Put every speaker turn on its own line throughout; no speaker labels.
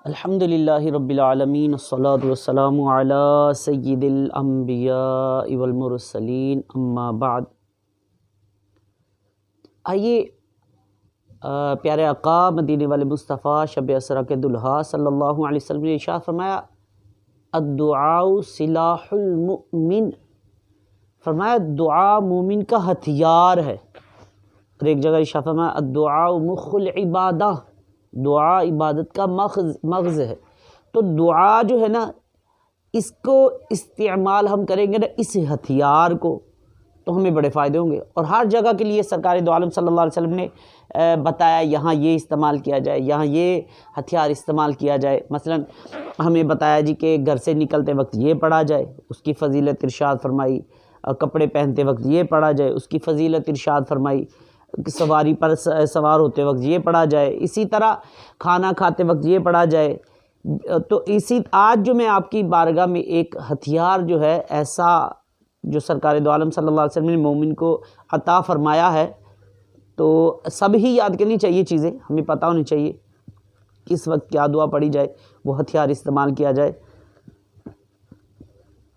الحمدللہ رب العالمین الصلاۃ والسلام علی سید الانبیاء والمرسلین اما بعد۔ آئیے پیارے آقا مدینے والے مصطفیٰ شب اسرا کے دلہا صلی اللہ علیہ وسلم نے ارشاد فرمایا الدعاء سلاح المؤمن، فرمایا دعا مومن کا ہتھیار ہے۔ اور ایک جگہ ارشاد فرمایا الدعاء مخ العبادہ، دعا عبادت کا مغز ہے۔ تو دعا جو ہے نا، اس کو استعمال ہم کریں گے نا، اس ہتھیار کو، تو ہمیں بڑے فائدے ہوں گے۔ اور ہر جگہ کے لیے سرکار دو عالم صلی اللہ علیہ وسلم نے بتایا یہاں یہ استعمال کیا جائے، یہاں یہ ہتھیار استعمال کیا جائے۔ مثلا ہمیں بتایا جی کہ گھر سے نکلتے وقت یہ پڑھا جائے، اس کی فضیلت ارشاد فرمائی۔ کپڑے پہنتے وقت یہ پڑھا جائے، اس کی فضیلت ارشاد فرمائی۔ سواری پر سوار ہوتے وقت یہ پڑھا جائے، اسی طرح کھانا کھاتے وقت یہ پڑھا جائے۔ تو آج جو میں آپ کی بارگاہ میں ایک ہتھیار جو ہے ایسا جو سرکار دو عالم صلی اللہ علیہ وسلم نے مومن کو عطا فرمایا ہے، تو سب ہی یاد کرنی چاہیے چیزیں، ہمیں پتہ ہونی چاہیے کس وقت کیا دعا پڑھی جائے، وہ ہتھیار استعمال کیا جائے۔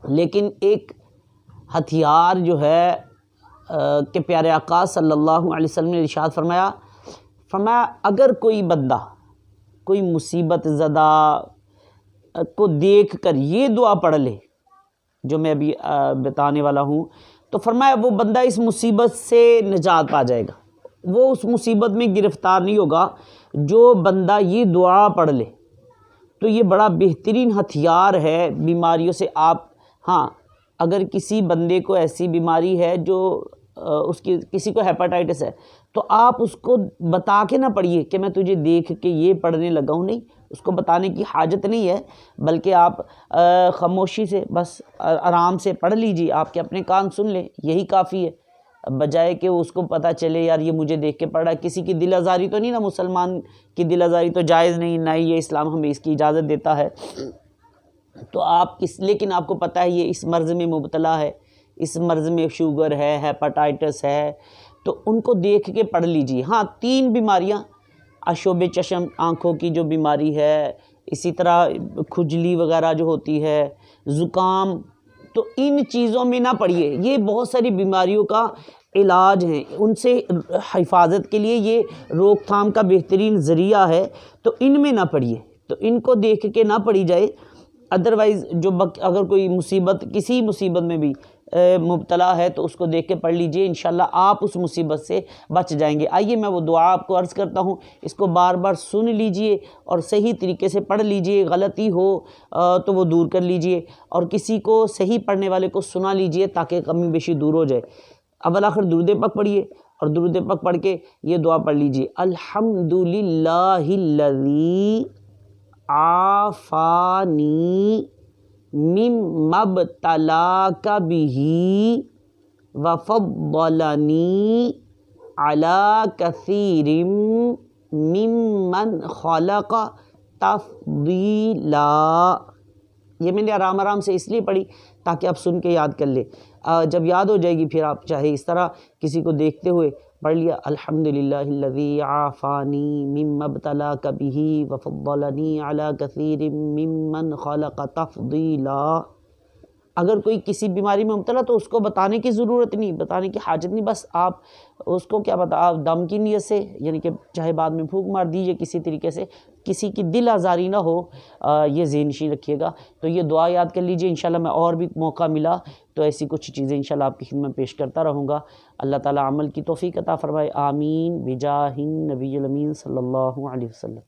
لیکن ایک ہتھیار جو ہے کہ پیارے آقا صلی اللہ علیہ وسلم نے ارشاد فرمایا اگر کوئی بندہ کوئی مصیبت زدہ کو دیکھ کر یہ دعا پڑھ لے جو میں ابھی بتانے والا ہوں، تو فرمایا وہ بندہ اس مصیبت سے نجات پا جائے گا، وہ اس مصیبت میں گرفتار نہیں ہوگا جو بندہ یہ دعا پڑھ لے۔ تو یہ بڑا بہترین ہتھیار ہے بیماریوں سے۔ آپ ہاں اگر کسی بندے کو ایسی بیماری ہے جو کسی کو ہیپاٹائٹس ہے، تو آپ اس کو بتا کے نہ پڑھیے کہ میں تجھے دیکھ کے یہ پڑھنے لگا ہوں، نہیں، اس کو بتانے کی حاجت نہیں ہے، بلکہ آپ خاموشی سے بس آرام سے پڑھ لیجیے، آپ کے اپنے کان سن لیں، یہی کافی ہے، بجائے کہ اس کو پتہ چلے یار یہ مجھے دیکھ کے پڑھ رہا ہے۔ کسی کی دل آزاری تو نہیں نا، مسلمان کی دل آزاری تو جائز نہیں، نہ یہ اسلام ہمیں اس کی اجازت دیتا ہے۔ تو لیکن آپ کو پتہ ہے یہ اس مرض میں مبتلا ہے، اس مرض میں شوگر ہے، ہیپاٹائٹس ہے، تو ان کو دیکھ کے پڑھ لیجیے۔ ہاں 3 بیماریاں، آشوب چشم آنکھوں کی جو بیماری ہے، اسی طرح کھجلی وغیرہ جو ہوتی ہے، زکام، تو ان چیزوں میں نہ پڑھیے۔ یہ بہت ساری بیماریوں کا علاج ہیں، ان سے حفاظت کے لیے یہ روک تھام کا بہترین ذریعہ ہے، تو ان میں نہ پڑھیے، تو ان کو دیکھ کے نہ پڑھی جائے۔ ادروائز اگر کوئی مصیبت کسی مصیبت میں بھی مبتلا ہے تو اس کو دیکھ کے پڑھ لیجئے، انشاءاللہ آپ اس مصیبت سے بچ جائیں گے۔ آئیے میں وہ دعا آپ کو عرض کرتا ہوں، اس کو بار بار سن لیجئے اور صحیح طریقے سے پڑھ لیجئے، غلطی ہو تو وہ دور کر لیجئے، اور کسی کو صحیح پڑھنے والے کو سنا لیجئے تاکہ کمی بیشی دور ہو جائے۔ اول آخر درود پاک پڑھیے، اور درود پاک پڑھ کے یہ دعا پڑھ لیجئے الحمدللہ الذی عافانی مما ابتلاک بہ وفضلنی علی کثیر ممن خلق تفضیلا۔ یہ میں نے آرام سے اس لیے پڑھی تاکہ آپ سن کے یاد کر لیں، جب یاد ہو جائے گی پھر آپ چاہے اس طرح کسی کو دیکھتے ہوئے پڑھ لیا الحمدللہ الذی عافانی مما ابتلاک بہ وفضلنی علی کثیر ممن خلق تفضیلا۔ اگر کوئی کسی بیماری میں مبتلا تو اس کو بتانے کی ضرورت نہیں، بتانے کی حاجت نہیں، بس آپ اس کو کیا بتا، آپ دم کی نیت سے، یعنی کہ چاہے بعد میں پھونک مار دیجئے کسی طریقے سے، کسی کی دل آزاری نہ ہو، یہ ذہن نشین رکھیے گا۔ تو یہ دعا یاد کر لیجئے، انشاءاللہ میں اور بھی موقع ملا تو ایسی کچھ چیزیں انشاءاللہ آپ کی خدمت پیش کرتا رہوں گا۔ اللہ تعالیٰ عمل کی توفیق عطا فرمائے، آمین بجاہ النبی الامین صلی اللہ علیہ وسلم۔